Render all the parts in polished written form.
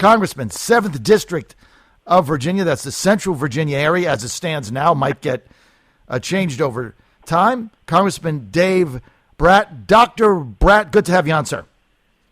Congressman, 7th District of Virginia. That's the Central Virginia area as it stands now. Might get changed over time. Congressman Dave Brat. Dr. Brat, good to have you on, sir.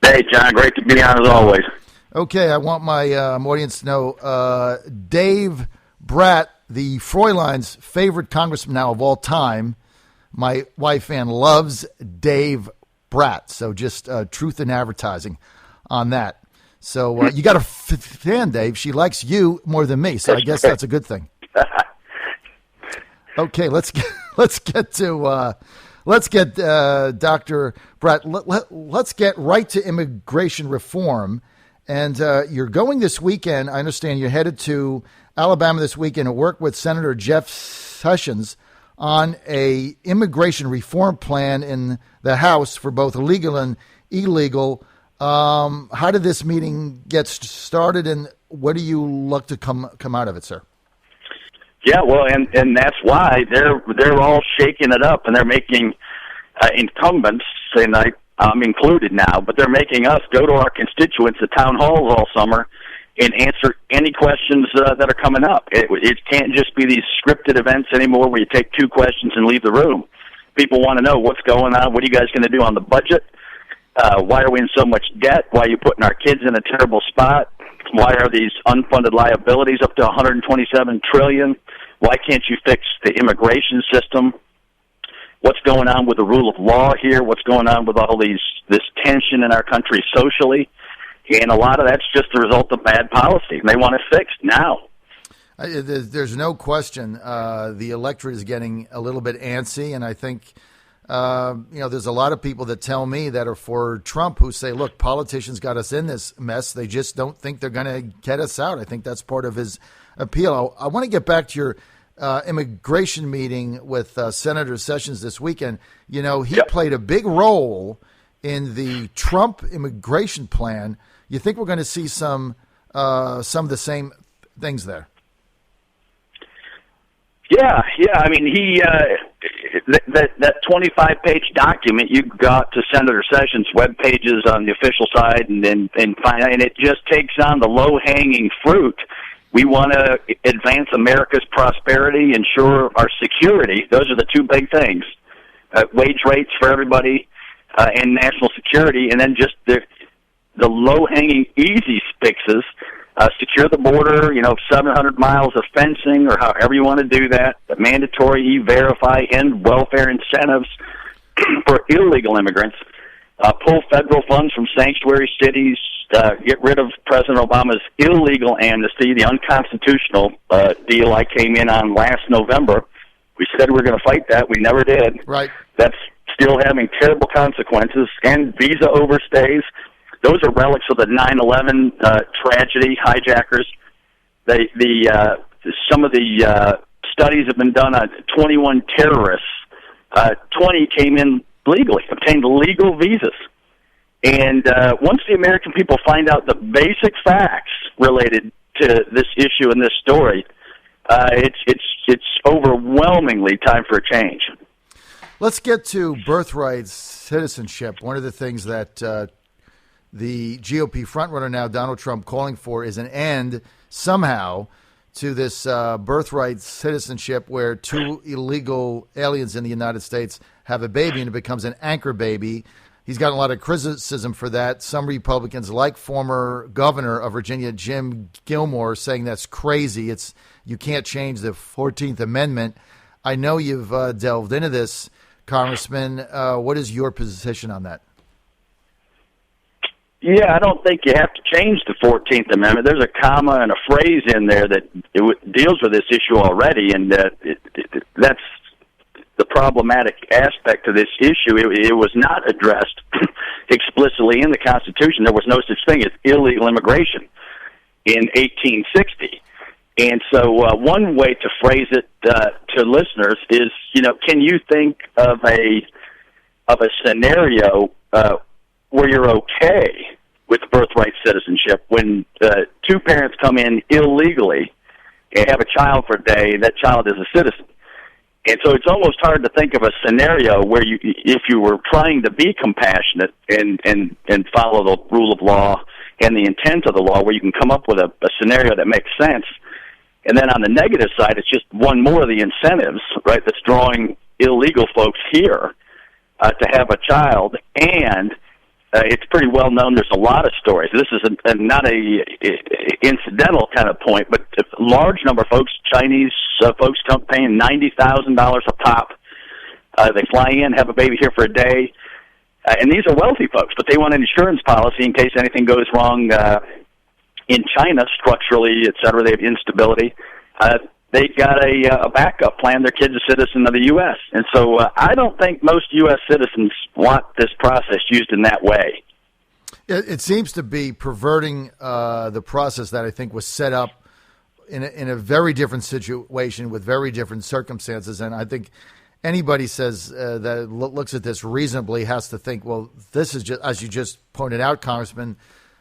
Hey, John. Great to be on as always. Okay, I want my audience to know Dave Brat, the Fräulein's favorite congressman now of all time. My wife, Ann, loves Dave Brat. So just truth in advertising on that. So you got a fan, Dave. She likes you more than me, so I guess that's a good thing. Okay, let's get Dr. Brat. Let's get right to immigration reform. And you're going this weekend. I understand you're headed to Alabama this weekend to work with Senator Jeff Sessions on a immigration reform plan in the House for both legal and illegal. How did this meeting get started, and what do you look to come out of it, sir? Yeah, well, and that's why they're all shaking it up, and they're making incumbents, and I'm included now, but they're making us go to our constituents at town halls all summer and answer any questions that are coming up. It can't just be these scripted events anymore where you take 2 questions and leave the room. People want to know what's going on. What are you guys going to do on the budget? Why are we in so much debt? Why are you putting our kids in a terrible spot? Why are these unfunded liabilities up to $127 trillion? Why can't you fix the immigration system? What's going on with the rule of law here? What's going on with all this tension in our country socially? And a lot of that's just the result of bad policy, and they want it fixed now. There's no question the electorate is getting a little bit antsy, and I think there's a lot of people that tell me that are for Trump who say, look, politicians got us in this mess. They just don't think they're going to get us out. I think that's part of his appeal. I want to get back to your immigration meeting with Senator Sessions this weekend. You know, he played a big role in the Trump immigration plan. You think we're going to see some of the same things there? Yeah. I mean, he that 25-page document you got to Senator Sessions' web pages on the official side, and it just takes on the low-hanging fruit. We want to advance America's prosperity, ensure our security. Those are the 2 big things: wage rates for everybody and national security, and then just the low-hanging easy fixes. Secure the border, 700 miles of fencing, or however you want to do that, mandatory E-Verify, end welfare incentives for illegal immigrants, pull federal funds from sanctuary cities, get rid of President Obama's illegal amnesty, the unconstitutional deal I came in on last November. We said we were going to fight that. We never did. Right. That's still having terrible consequences, and visa overstays. Those are relics of the 9/11 tragedy, hijackers. Some of the studies have been done on 21 terrorists. 20 came in legally, obtained legal visas. And once the American people find out the basic facts related to this issue and this story, it's overwhelmingly time for a change. Let's get to birthright citizenship. One of the things that the GOP frontrunner now, Donald Trump, calling for is an end somehow to this birthright citizenship where 2 illegal aliens in the United States have a baby and it becomes an anchor baby. He's gotten a lot of criticism for that. Some Republicans, like former governor of Virginia, Jim Gilmore, saying that's crazy. You can't change the 14th Amendment. I know you've delved into this, Congressman. What is your position on that? Yeah, I don't think you have to change the 14th Amendment. There's a comma and a phrase in there that deals with this issue already, and that's the problematic aspect of this issue. It was not addressed explicitly in the Constitution. There was no such thing as illegal immigration in 1860. And so one way to phrase it to listeners is, can you think of a scenario where you're okay with birthright citizenship when 2 parents come in illegally and have a child for a day, that child is a citizen? And so it's almost hard to think of a scenario where if you were trying to be compassionate and follow the rule of law and the intent of the law, where you can come up with a scenario that makes sense. And then on the negative side, it's just one more of the incentives, right, that's drawing illegal folks here to have a child. And it's pretty well known. There's a lot of stories. This is not a incidental kind of point, but a large number of folks, Chinese folks, come paying $90,000 a pop. They fly in, have a baby here for a day, and these are wealthy folks, but they want an insurance policy in case anything goes wrong in China structurally, et cetera. They have instability. They got a backup plan. Their kid's a citizen of the U.S. And so I don't think most U.S. citizens want this process used in that way. It seems to be perverting the process that I think was set up in a very different situation with very different circumstances. And I think anybody says that looks at this reasonably has to think, well, this is just, as you just pointed out, Congressman,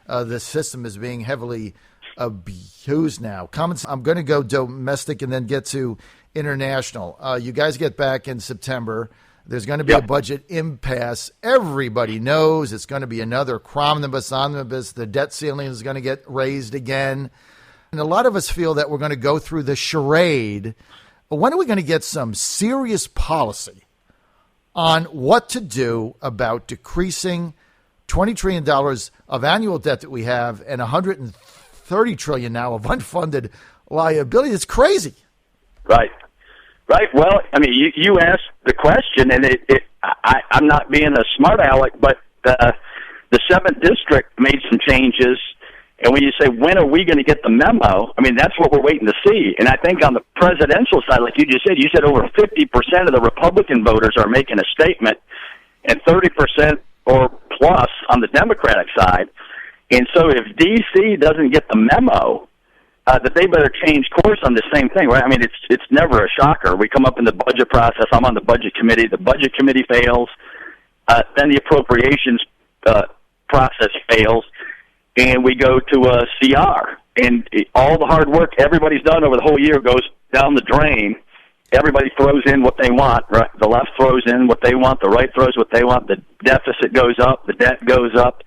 the system is being heavily abused now. Comments. I'm going to go domestic and then get to international. You guys get back in September. There's going to be a budget impasse. Everybody knows it's going to be another omnibus. The debt ceiling is going to get raised again. And a lot of us feel that we're going to go through the charade. But when are we going to get some serious policy on what to do about decreasing $20 trillion of annual debt that we have and $130 trillion now of unfunded liability? It's crazy. Right. Well, I mean, you asked the question, and I'm not being a smart aleck, but the 7th District made some changes. And when you say, when are we going to get the memo? I mean, that's what we're waiting to see. And I think on the presidential side, like you said over 50% of the Republican voters are making a statement, and 30% or plus on the Democratic side. And so if D.C. doesn't get the memo, that they better change course on the same thing, right? I mean, it's never a shocker. We come up in the budget process. I'm on the budget committee. The budget committee fails. Then the appropriations process fails. And we go to a CR. And all the hard work everybody's done over the whole year goes down the drain. Everybody throws in what they want, right? The left throws in what they want. The right throws what they want. The deficit goes up. The debt goes up.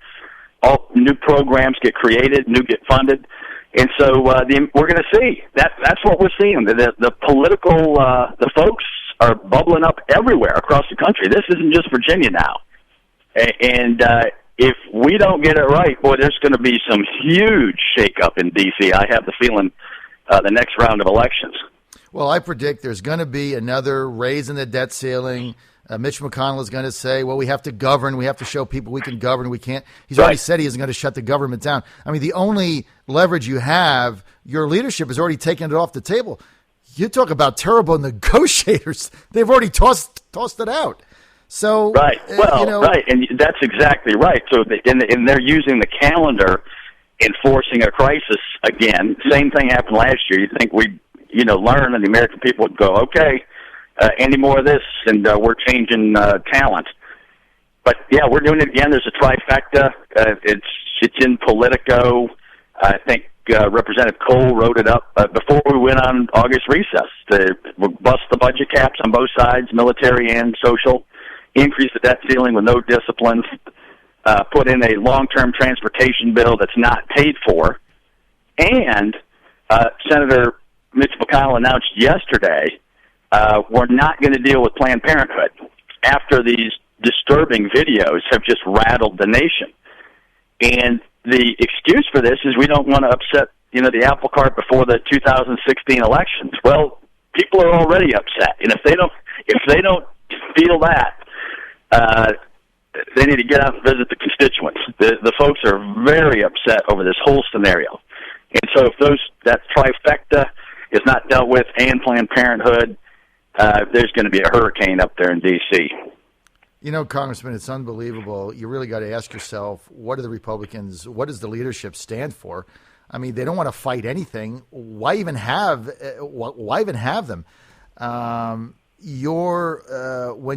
All new programs get created, new get funded. And so we're going to see. That's what we're seeing. The political, the folks are bubbling up everywhere across the country. This isn't just Virginia now. And if we don't get it right, boy, there's going to be some huge shakeup in D.C. I have the feeling the next round of elections. Well, I predict there's going to be another raise in the debt ceiling. Mitch McConnell is going to say, well, we have to govern. We have to show people we can govern. We can't. He's already said he isn't going to shut the government down. I mean, the only leverage you have, your leadership has already taken it off the table. You talk about terrible negotiators. They've already tossed it out. So right. Well, right. And that's exactly right. So and they're using the calendar enforcing a crisis again. Same thing happened last year. You'd think we'd, learn, and the American people would go, okay, any more of this, and we're changing talent. But, yeah, we're doing it again. There's a trifecta. It's in Politico. I think Representative Cole wrote it up before we went on August recess. To bust the budget caps on both sides, military and social, increase the debt ceiling with no disciplines, put in a long-term transportation bill that's not paid for, and Senator Mitch McConnell announced yesterday we're not going to deal with Planned Parenthood after these disturbing videos have just rattled the nation. And the excuse for this is we don't want to upset, the apple cart before the 2016 elections. Well, people are already upset, and if they don't feel that, they need to get out and visit the constituents. The folks are very upset over this whole scenario. And so if that trifecta is not dealt with and Planned Parenthood, there's going to be a hurricane up there in D.C. Congressman, it's unbelievable. You really got to ask yourself, what do the Republicans, what does the leadership stand for? I mean, they don't want to fight anything. Why even have them? When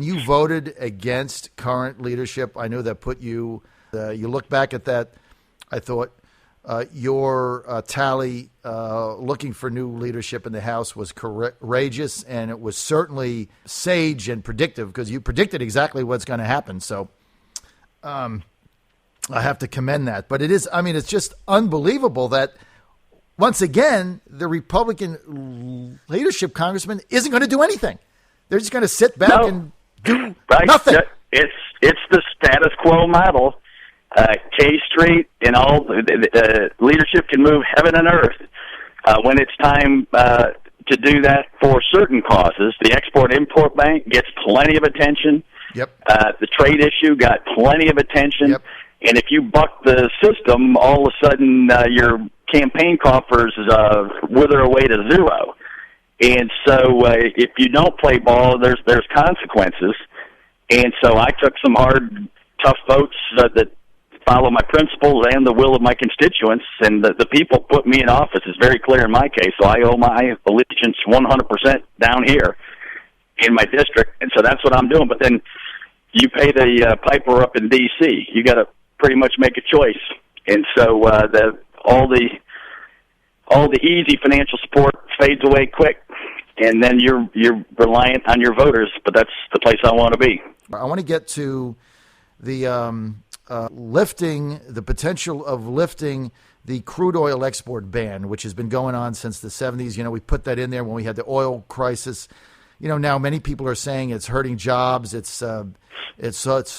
you voted against current leadership, I know that put you, you look back at that, I thought your tally looking for new leadership in the House was courageous, and it was certainly sage and predictive because you predicted exactly what's going to happen. So I have to commend that. But it is, I mean, it's just unbelievable that once again, the Republican leadership, Congressman, isn't going to do anything. They're just going to sit back and do nothing. It's the status quo model. K Street and all the leadership can move heaven and earth when it's time to do that for certain causes. The Export-Import Bank gets plenty of attention. Yep. The trade issue got plenty of attention. Yep. And if you buck the system, all of a sudden your campaign coffers wither away to zero. And so if you don't play ball, there's consequences. And so I took some hard, tough votes that follow my principles and the will of my constituents, and the people put me in office is very clear in my case, so I owe my allegiance 100% down here in my district, and so that's what I'm doing. But then you pay the piper up in D.C. You got to pretty much make a choice, and so all the easy financial support fades away quick, and then you're reliant on your voters, but that's the place I want to be. I want to get to the lifting, the potential of lifting the crude oil export ban, which has been going on since the 70s. You know, we put that in there when we had the oil crisis. You know, now many people are saying it's hurting jobs. It's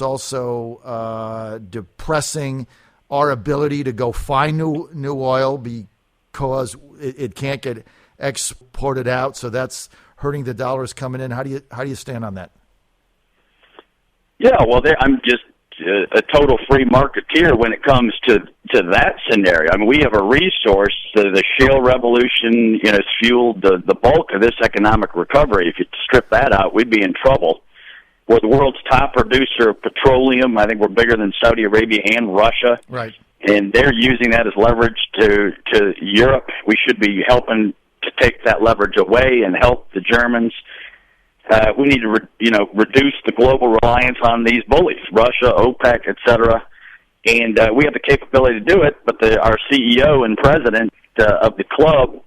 also depressing our ability to go find new oil because it can't get exported out. So that's hurting the dollars coming in. How do you stand on that? Yeah, well, I'm just a total free marketeer when it comes to that scenario. I mean, we have a resource. The shale revolution, has fueled the bulk of this economic recovery. If you strip that out, we'd be in trouble. We're the world's top producer of petroleum. I think we're bigger than Saudi Arabia and Russia. Right. And they're using that as leverage to Europe. We should be helping to take that leverage away and help the Germans. We need to, reduce the global reliance on these bullies, Russia, OPEC, et cetera. And we have the capability to do it, but our CEO and president of the club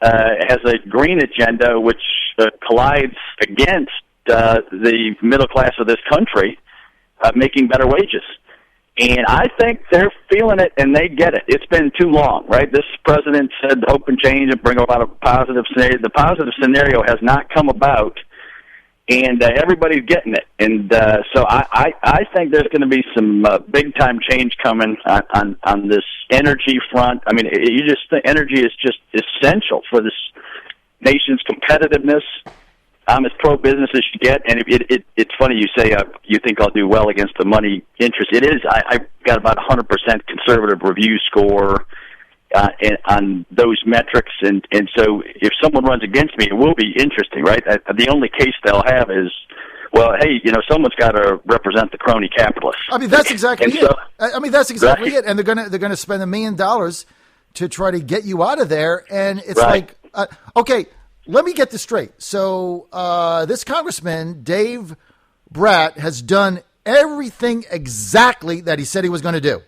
has a green agenda which collides against the middle class of this country making better wages. And I think they're feeling it, and they get it. It's been too long, right? This president said hope and change and bring about a positive scenario. The positive scenario has not come about, and everybody's getting it. And so I think there's going to be some big-time change coming on this energy front. I mean, you just think energy is just essential for this nation's competitiveness. I'm as pro-business as you get, and it's funny you say you think I'll do well against the money interest. It is. I've got about 100% conservative review score on those metrics, and so if someone runs against me, it will be interesting, right? The only case they'll have is, well, hey, someone's got to represent the crony capitalists. I mean, that's exactly it. So, that's exactly it. And they're gonna spend $1 million to try to get you out of there, and it's like, okay. Let me get this straight. So this Congressman, Dave Brat, has done everything exactly that he said he was going to do.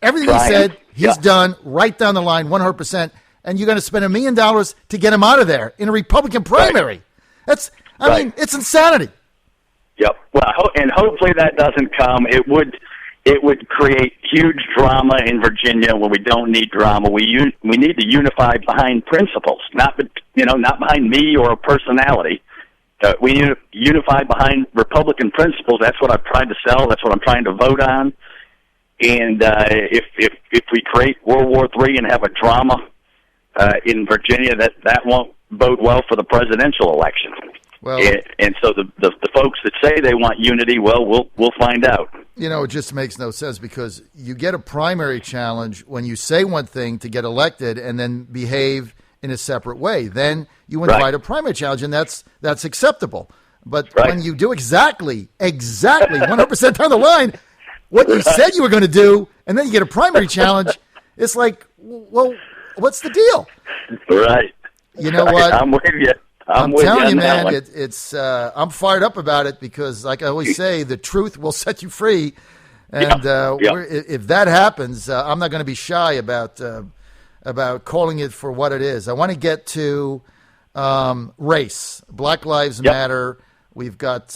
Everything he said, he's done right down the line, 100%. And you're going to spend $1 million to get him out of there in a Republican primary. Right. I mean, it's insanity. Yep. Well, and hopefully that doesn't come. It would create huge drama in Virginia where we don't need drama. We need to unify behind principles, not behind me or a personality. We need to unify behind Republican principles. That's what I've tried to sell. That's what I'm trying to vote on. And if we create World War III and have a drama in Virginia, that won't bode well for the presidential election. Well, and so the folks that say they want unity, well, we'll find out. It just makes no sense because you get a primary challenge when you say one thing to get elected and then behave in a separate way. Then you invite a primary challenge, and that's acceptable. But when you do exactly 100% down the line what you said you were going to do, and then you get a primary challenge, it's like, well, what's the deal? Right. You know what? I'm with you. I'm telling you, man, I'm fired up about it because, like I always say, the truth will set you free. And if that happens, I'm not going to be shy about calling it for what it is. I want to get to race. Black Lives Matter. We've got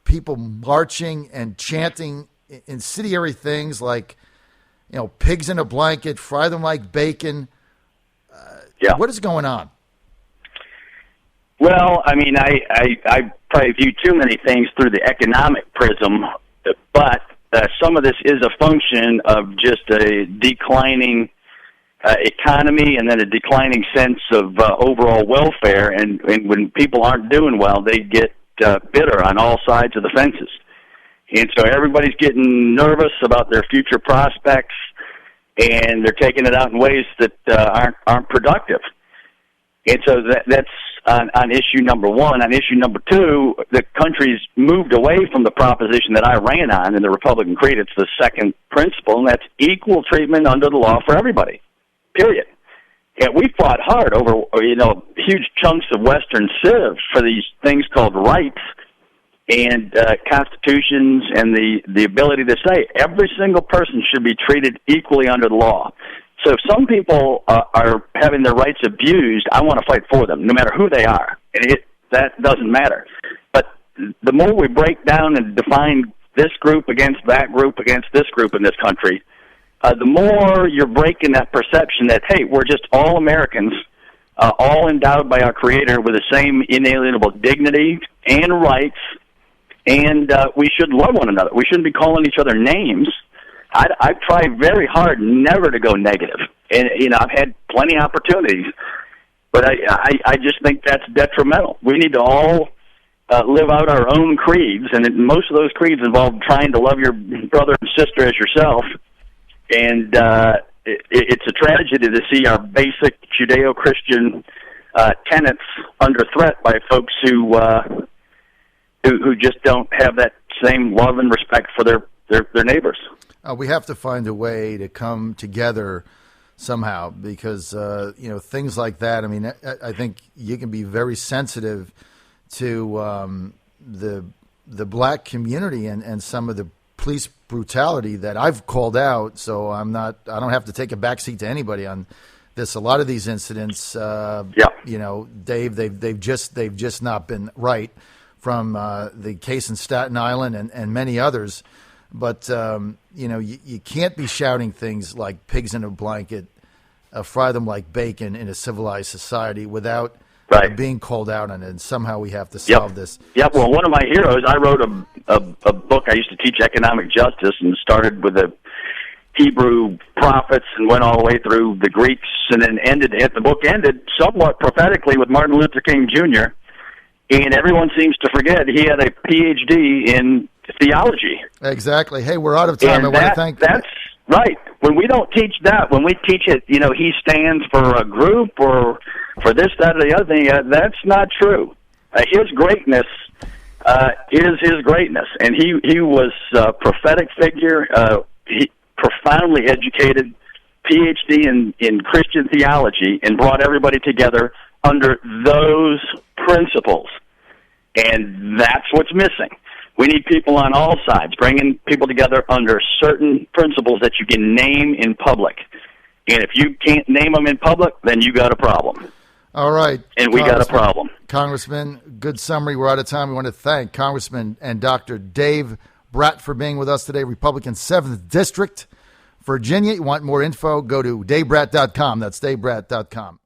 people marching and chanting incendiary things like, pigs in a blanket, fry them like bacon. Yeah. What is going on? Well, I mean, I probably view too many things through the economic prism, but some of this is a function of just a declining economy and then a declining sense of overall welfare. And when people aren't doing well, they get bitter on all sides of the fences. And so everybody's getting nervous about their future prospects, and they're taking it out in ways that aren't productive. And so that's on issue number one. On issue number two, the country's moved away from the proposition that I ran on in the Republican Creed. It's the second principle, and that's equal treatment under the law for everybody, period. And we fought hard over, huge chunks of Western civs for these things called rights and constitutions and the ability to say every single person should be treated equally under the law. So if some people are having their rights abused, I want to fight for them, no matter who they are. And that doesn't matter. But the more we break down and define this group against that group against this group in this country, the more you're breaking that perception that, hey, we're just all Americans, all endowed by our Creator with the same inalienable dignity and rights, and we should love one another. We shouldn't be calling each other names. I've tried very hard never to go negative, and I've had plenty of opportunities, but I just think that's detrimental. We need to all live out our own creeds, and most of those creeds involve trying to love your brother and sister as yourself, and it's a tragedy to see our basic Judeo-Christian tenets under threat by folks who just don't have that same love and respect for their neighbors. We have to find a way to come together somehow because, things like that. I mean, I think you can be very sensitive to the black community and some of the police brutality that I've called out. So I don't have to take a backseat to anybody on this. A lot of these incidents, Dave, they've just not been right, from the case in Staten Island and many others. But, you can't be shouting things like pigs in a blanket, fry them like bacon in a civilized society without being called out on it. And somehow we have to solve this. Yep. Well, one of my heroes, I wrote a book. I used to teach economic justice and started with the Hebrew prophets and went all the way through the Greeks and then the book ended somewhat prophetically with Martin Luther King Jr., and everyone seems to forget he had a Ph.D. in theology. Exactly. Hey, we're out of time. And I want to thank. That's right. When we don't teach that, when we teach it, he stands for a group or for this, that, or the other thing. That's not true. His greatness is his greatness, and he was a prophetic figure. He profoundly educated, Ph.D. in Christian theology, and brought everybody together under those principles. And that's what's missing. We need people on all sides, bringing people together under certain principles that you can name in public. And if you can't name them in public, then you got a problem. All right. And we got a problem. Congressman, good summary. We're out of time. We want to thank Congressman and Dr. Dave Brat for being with us today, Republican 7th District, Virginia. You want more info, go to davebrat.com. That's davebrat.com.